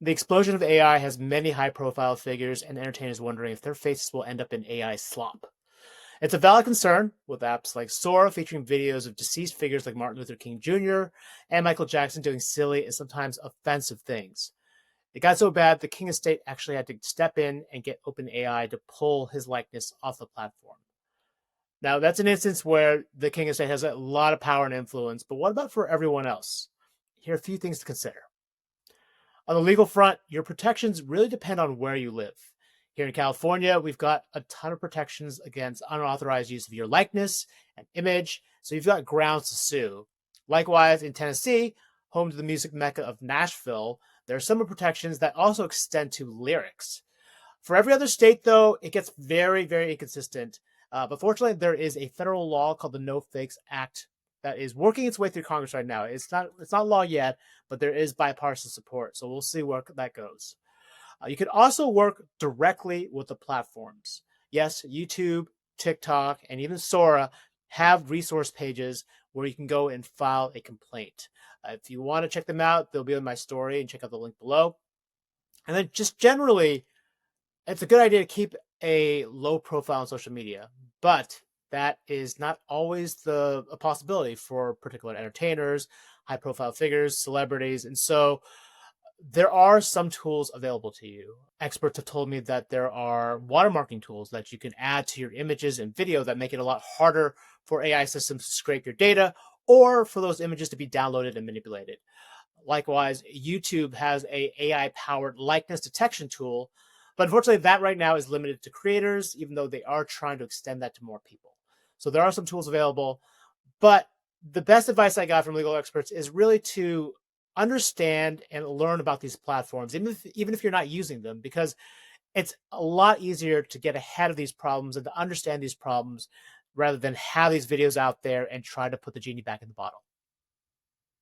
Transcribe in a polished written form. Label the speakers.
Speaker 1: The explosion of AI has many high-profile figures and entertainers wondering if their faces will end up in AI slop. It's a valid concern, with apps like Sora featuring videos of deceased figures like Martin Luther King Jr. and Michael Jackson doing silly and sometimes offensive things. It got so bad, the King estate actually had to step in and get OpenAI to pull his likeness off the platform. Now, that's an instance where the King estate has a lot of power and influence, but what about for everyone else? Here are a few things to consider. On the legal front, your protections really depend on where you live. Here in California, we've got a ton of protections against unauthorized use of your likeness and image, so you've got grounds to sue. Likewise, in Tennessee, home to the music mecca of Nashville, there are some protections that also extend to lyrics. For every other state, though, it gets very, very inconsistent. But fortunately, there is a federal law called the No Fakes Act that is working its way through Congress right now. It's not law yet, but there is bipartisan support. So we'll see where that goes. You can also work directly with the platforms. Yes, YouTube, TikTok, and even Sora have resource pages where you can go and file a complaint. If you want to check them out, they'll be in my story and check out the link below. And then just generally, it's a good idea to keep a low profile on social media, but that is not always a possibility for particular entertainers, high profile figures, celebrities. And so there are some tools available to you. Experts have told me that there are watermarking tools that you can add to your images and video that make it a lot harder for AI systems to scrape your data or for those images to be downloaded and manipulated. Likewise, YouTube has a AI-powered likeness detection tool, but unfortunately that right now is limited to creators, even though they are trying to extend that to more people. So there are some tools available, but the best advice I got from legal experts is really to understand and learn about these platforms, even if you're not using them, because it's a lot easier to get ahead of these problems and to understand these problems rather than have these videos out there and try to put the genie back in the bottle.